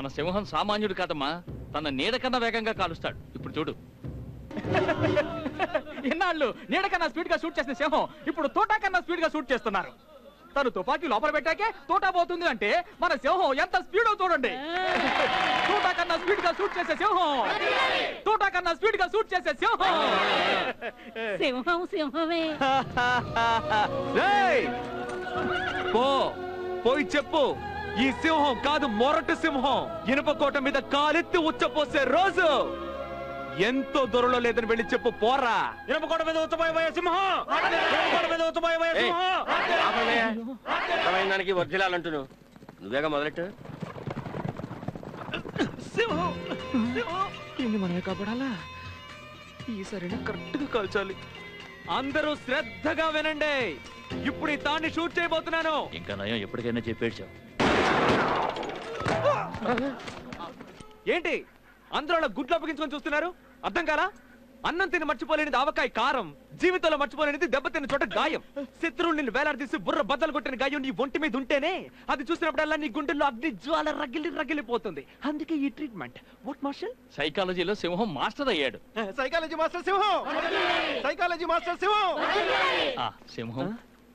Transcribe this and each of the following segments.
మన సింహం సామాన్యుడు కాదమ్మా, తన నీడ కన్నా వేగంగా కాలుస్తాడు. ఇప్పుడు చూడు. ఇన్నాళ్ళు నీడ కన్నా స్పీడ్ గా షూట్ చేసిన సింహం ఇప్పుడు తోటా కన్నా స్పీడ్ గా షూట్ చేస్తున్నారు. తను తుపాకీ లోపల పెట్టాకే తోటా పోతుంది అంటే మన సింహం ఎంత స్పీడ్ చూడండి. తోటా కన్నా స్పీడ్ గా షూట్ చేసే సింహం, తోటా కన్నా స్పీడ్ గా షూట్ చేసే సింహం. సింహం సింహమే. పోయి చెప్పు, ఈ సింహం కాదు మొరటి సింహం. ఇనుప కోట మీద కాలెత్తి ఉచ్చపోసే రోజు ఎంతో దూరంలో లేదని వెళ్ళి చెప్పు. పోరా. ఇనుప కోట మీద ఉచ్చపోయే సింహం, ఇనుప కోట మీద ఉచ్చపోయే సింహం. దానికి వర్జిలాలంటును నువ్వేగా మొదలెట్టు. సింహం దీన్ని మనమే కాపాడాలా? ఈసారి కరెక్ట్ గా కాల్చాలి. అందరూ శ్రద్ధగా వినండి. ఇప్పుడు ఈ తాన్ని షూట్ చేయబోతున్నాను. ఇంకా నయం ఎప్పటికైనా చెప్పేడ్చావు. ఏంటి అందరూ గుడ్లు అప్పగించుకొని చూస్తున్నారు? అర్థం కాలా? అన్నం తిని మర్చిపోలేనిది ఆవకాయ కారం, జీవితంలో మర్చిపోలేనిది దెబ్బతిన్న చోట గాయం. శత్రువులు నిన్ను వేలాడదీసి బుర్ర బద్దలు కొట్టిన గాయం నీ ఒంటి మీద ఉంటేనే అది చూసినప్పుడల్లా నీ గుండెల్లో అగ్ని జ్వాల రగిలిపోతుంది. అందుకే ఈ ట్రీట్మెంట్. What martial? సైకాలజీలో సింహం మాస్టర్ అయ్యాడు. సైకాలజీ మాస్టర్ సింహం, సైకాలజీ మాస్టర్ సింహం. సింహం,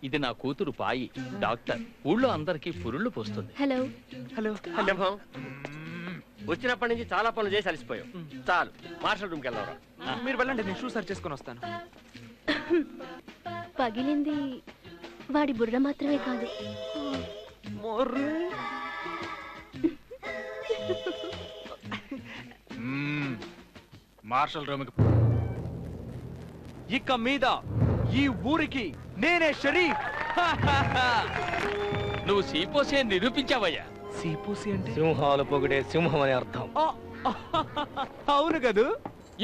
ఇది నా కూతురు పాయి, డాక్టర్. ఊళ్ళో అందరికీ పురుళ్ళు పోస్తుంది. Hello hello. సింహం, వచ్చినప్పటి నుంచి చాలా పనులు చేసి అలసిపోయావు. చాలు, మార్షల్ రూమ్కి వెళ్దాం. మీరు వెళ్ళండి, నేను షూ సర్చ్ చేసుకొని వస్తాను. పగిలింది వాడి బుర్ర మాత్రమే కాదు. మార్షల్ రూమ్ ఇక మీద ఈ ఊరికి నేనే షరీఫ్. నువ్వు సీపోసే నిరూపించావయ్యా. సీపోసి అంటే సింహాలు పొగిడే సింహం అని అర్థం. అవును కదూ.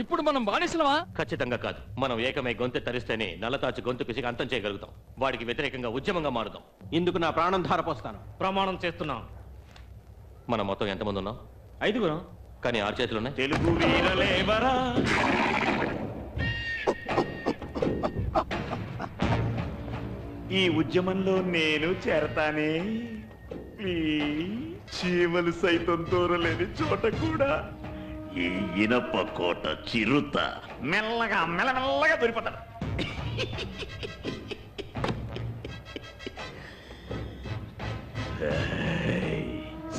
ఇప్పుడు మనం బానిసలమా? ఖచ్చితంగా కాదు. మనం ఏకమై గొంతు తరిస్తేనే నల్లతాచి గొంతు పిసికి అంతం చేయగలుగుతాం. వాడికి వ్యతిరేకంగా ఉద్యమంగా మారుదాం. ఇందుకు నా ప్రాణం ధారపోస్తాను. ప్రమాణం చేస్తున్నాం. మనం మొత్తం ఎంతమంది ఉన్నాం? 5 కానీ 6 చేతులు ఉన్నాయి. తెలుగు వీరలేవరా, ఈ ఉద్యమంలో నేను చేరతానే. చీమలు సైతం దూరలేని చోట కూడా ఈ ఇనప కోట చిరుత మెల్లగా మెల్లమెల్లగా దొరిపోతాడు.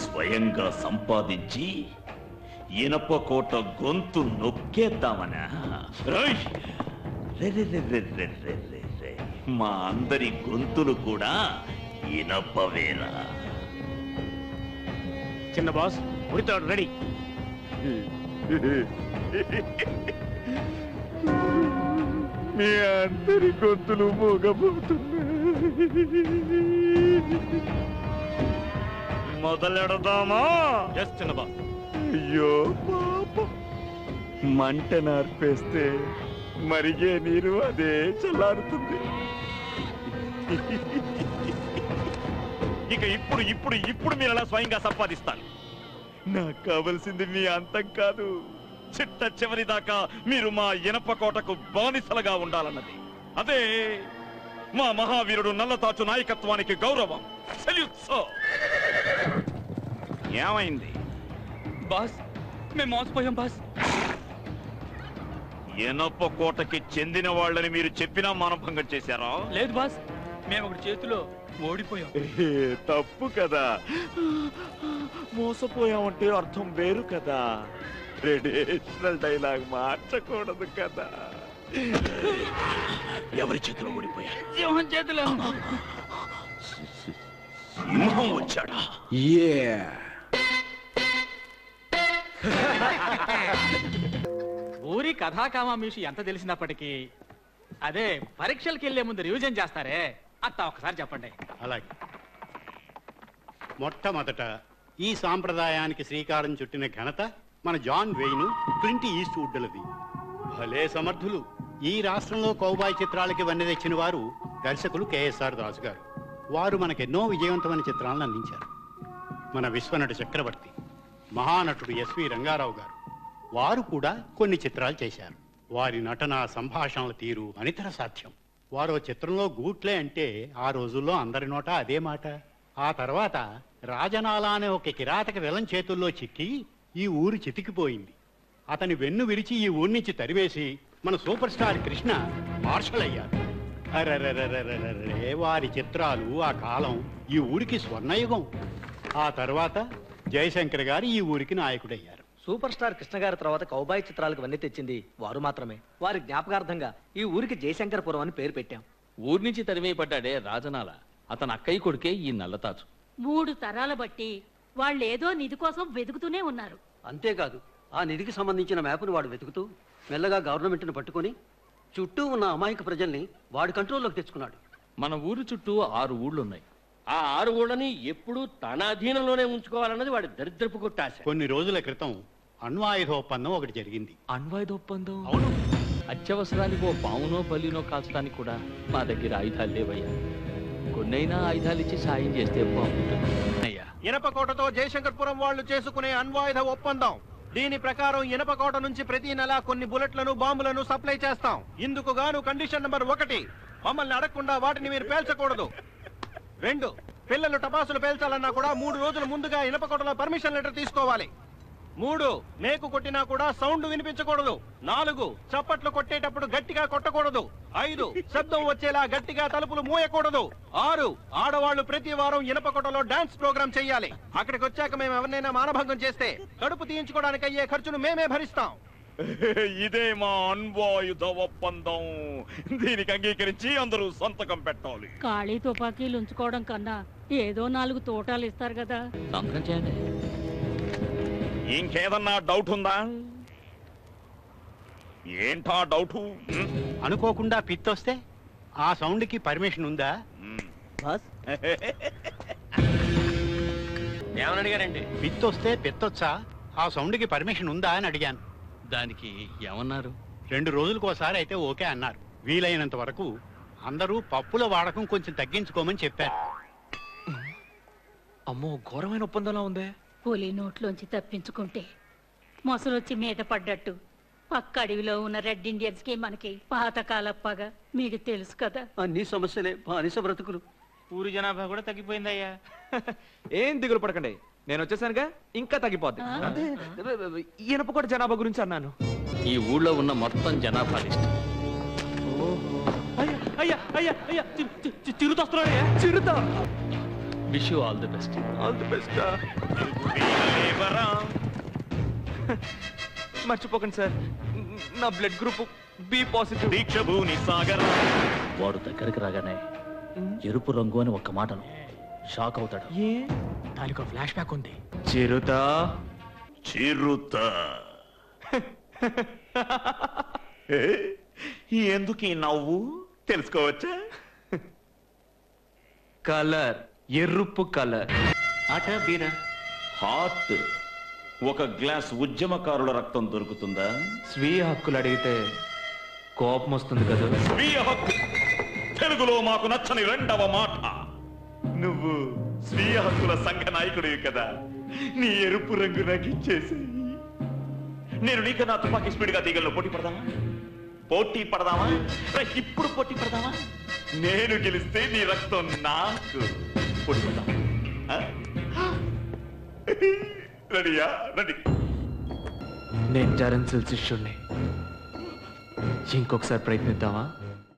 స్వయంగా సంపాదించి ఇనప కోట గొంతు నొక్కేద్దామనా? మా అందరి గొంతులు కూడా ఇనపవేలా. చిన్న బాస్ ఉరితాడు రెడీ. మీ అందరి గొంతులు మోగబోతున్నాయి. మొదలెడదామా? చిన్న బాస్. అయ్యో పాపం, మంట నార్పేస్తే మరిగే నీరు అదే చల్లారుతుంది. ఇక ఇప్పుడు మీరు అలా స్వయంగా సంపాదిస్తారు. నాకు కావలసింది మీ అంతం కాదు, చిట్ట చివరి దాకా మీరు మా ఇనప కోటకు బానిసలుగా ఉండాలన్నది. అదే మా మహావీరుడు నల్లతాచు నాయకత్వానికి గౌరవం. ఏమైంది బాస్? మేము మోసపోయాం బాస్. ఇనప కోటకి చెందిన వాళ్ళని మీరు చెప్పినా మానభంగం చేశారా? లేదు బాస్, మేము ఒకటి చేతిలో ఓడిపోయాం. తప్పు కదా, మోసపోయామంటే అర్థం వేరు కదా. ట్రెడిషనల్ డైలాగ్ మార్చకూడదు కదా. ఎవరి చేతిలో ఓడిపోయారు? సింహం చేతిలో. సింహం వచ్చాడా? ఊరి కథాకామామీషి ఎంత తెలిసినప్పటికీ అదే పరీక్షలకు వెళ్లే ముందు రివిజన్ చేస్తారే, అత్త ఒకసారి చెప్పండి. అలాగే. మొట్టమొదట ఈ సాంప్రదాయానికి శ్రీకారం చుట్టిన ఘనత మన జాన్ వెయిన్, క్లింట్ ఈస్ట్వుడ్లది. భలే సమర్థులు. ఈ రాష్ట్రంలో కౌబాయ్ చిత్రాలకి వన్నె తెచ్చిన వారు దర్శకులు కేఎస్ఆర్ దాసు గారు. వారు మనకెన్నో విజయవంతమైన చిత్రాలను అందించారు. మన విశ్వనట చక్రవర్తి, మహానటుడు ఎస్వి రంగారావు గారు, వారు కూడా కొన్ని చిత్రాలు చేశారు. వారి నటన, సంభాషణల తీరు అనితర సాధ్యం. వారో చిత్రంలో గూట్లే అంటే ఆ రోజుల్లో అందరి నోట అదే మాట. ఆ తర్వాత రాజనాల అనే ఒక కిరాతక విలన్ చేతుల్లో చిక్కి ఈ ఊరు చితికిపోయింది. అతని వెన్ను విరిచి ఈ ఊరి నుంచి తరివేసి మన సూపర్ స్టార్ కృష్ణ మార్షల్ అయ్యారు. అరెరెరెరెరెరె, వారి చిత్రాలు ఆ కాలం ఈ ఊరికి స్వర్ణయుగం. ఆ తర్వాత జయశంకర్ గారు ఈ ఊరికి నాయకుడయ్యారు. సూపర్ స్టార్ కృష్ణ గారి తర్వాత కౌబాయ్ చిత్రాలకు వన్నీ తెచ్చింది వారు మాత్రమే. వారి జ్ఞాపకార్థంగా ఈ ఊరికి జయశంకరపురం అని పేరు పెట్టాం. ఊరి నుంచి తరివేయబడ్డాడే రాజనాల, అతని అక్కయ్య కొడుకే ఈ నల్లతాచు. 3 తరాల బట్టి వాళ్ళేదో నిధి కోసం వెతుకుతూనే ఉన్నారు. అంతేకాదు, ఆ నిధికి సంబంధించిన మ్యాప్ను వాడు వెతుకుతూ మెల్లగా గవర్నమెంట్ను పట్టుకొని చుట్టూ ఉన్న అమాయక ప్రజల్ని వాడి కంట్రోల్లోకి తెచ్చుకున్నాడు. మన ఊరు చుట్టూ 6 ఊళ్ళున్నాయి. ఆ 6 ఊళ్ళని ఎప్పుడూ తన అధీనంలోనే ఉంచుకోవాలన్నది వాడి దరిద్రపు కొట్టాశ. కొన్ని రోజుల క్రితం అణ్వాయుధ ఒప్పందం ఒకటి జరిగింది. అణ్వాయుధ ఒప్పందం? అవును. అత్యవసరానికి ఓ పామునో పల్లినో కాల్చడానికి కూడా మా దగ్గర ఆయుధాలు లేవయ్యా. కొన్నైనా ఆయుధాలు ఇచ్చి సాయం చేస్తే బాగుంటుంది అయ్యా. ఇనపకోటతో జయశంకర్పురం వాళ్ళు చేసుకునే అణ్వాయుధ ఒప్పందం. దీని ప్రకారం ఇనపకోట నుంచి ప్రతి నెల కొన్ని బుల్లెట్లను, బాంబులను సప్లై చేస్తాం. ఇందుకు గాను కండిషన్ నెంబర్ 1, మమ్మల్ని అడగకుండా వాటిని మీరు పేల్చకూడదు. 2, పిల్లలు టపాసులు పేల్చాలన్నా కూడా 3 రోజుల ముందుగా ఇనపకోటలో పర్మిషన్ లెటర్ తీసుకోవాలి. 3, మేకు కొట్టినా కూడా సౌండ్ వినిపించకూడదు. 4, చప్పట్లు కొట్టేటప్పుడు గట్టిగా కొట్టకూడదు. 5, శబ్దం వచ్చేలా గట్టిగా తలుపులు మూయకూడదు. 6, ఆడవాళ్లు ప్రతి వారం ఇనపకోటలో డాన్స్ ప్రోగ్రామ్ చెయ్యాలి. అక్కడికి వచ్చాక మేము ఎవరినైనా మానభంగం చేస్తే కడుపు తీయించుకోవడానికి అయ్యే ఖర్చును మేమే భరిస్తాం. ఇదే మా అణ్వాయుధ ఒప్పందం. దీనికి అంగీకరించి అందరూ సంతకం పెట్టాలి. ఖాళీ తుపాకీలు ఉంచుకోవడం కన్నా ఏదో 4 తోటాలు ఇస్తారు కదా. సంతకం చేయండి. ఇంకేదన్నా డౌట్ ఉందా? ఏంటా డౌటు? అనుకోకుండా పిత్తొస్తే ఆ సౌండ్కి పర్మిషన్ ఉందా? ఏమని అడిగారండి? పిత్తొస్తే పిత్తొచ్చా, ఆ సౌండ్కి పర్మిషన్ ఉందా అని అడిగాను. దానికి ఏమన్నారు? 2 రోజులకోసారి అయితే ఓకే అన్నారు. వీలైనంత వరకు అందరూ పప్పుల వాడకం కొంచెం తగ్గించుకోమని చెప్పారు. అమ్మో, ఘోరమైన ఒప్పందంలా ఉందే. పులి నోట్లోంచి తప్పించుకుంటే మొసలొచ్చి మీద పడ్డట్టు పక్క అడవిలో ఉన్న రెడ్ ఇండియన్స్ కి మనకి పాతకాలప్పగా మీకు తెలుసు కదా. అన్ని సమస్యలే, బానిస బ్రతుకులు. ఊరి జనాభా కూడా తగ్గిపోయిందయ్యా. ఏం దిగులు పడకండి, నేను వచ్చేసానుగా, ఇంకా తగ్గిపోద్ది. అంటే ఇనపకోట జనాభా గురించి అన్నాను. ఈ ఊళ్ళో ఉన్న మొత్తం జనాభా లిస్ట్. అయ్యా అయ్యా అయ్యా, చిరుతొస్తున్నాడయ్యా, చిరుత. Wish you all the best. All the best. మర్చిపోకండి సార్, నా బ్లడ్ గ్రూప్ బి పాజిటివ్. దీక్ష భూని సాగర. వాడు దగ్గరికి రాగానే ఎరుపు రంగు అని ఒక్క మాటను షాక్ అవుతాడు. దానికి ఫ్లాష్ బ్యాక్ ఉంది. చిరుత చిరుత. ఎందుకు ఈ నవ్వు తెలుసుకోవచ్చా? కలర్, ఎరుపు కలర్. ఆట బీరా? హాట్. ఒక గ్లాస్ ఉద్యమకారుల రక్తం దొరుకుతుందా? స్వీయ హక్కులు అడిగితే కోపం వస్తుంది కదా. స్వీయ హక్కు తెలుగులో మాకు నచ్చని 2వ మాట. నువ్వు స్వీయ హక్కుల సంఘ నాయకుడివి కదా, నీ ఎరుపు రంగు నాకు ఇచ్చేసి నేను నీకన్నా తుపాకీ స్పీడ్గా తీగల్లో పోటీ పడదామా? ఇప్పుడు పోటీ పడదామా? నేను గెలిస్తే నీ రక్తం నాకు పోటీ పడదామా? రెడీయా? రెడీ. నేను జరన్ శిష్యుణ్ణి. ఇంకొకసారి ప్రయత్నిద్దామా?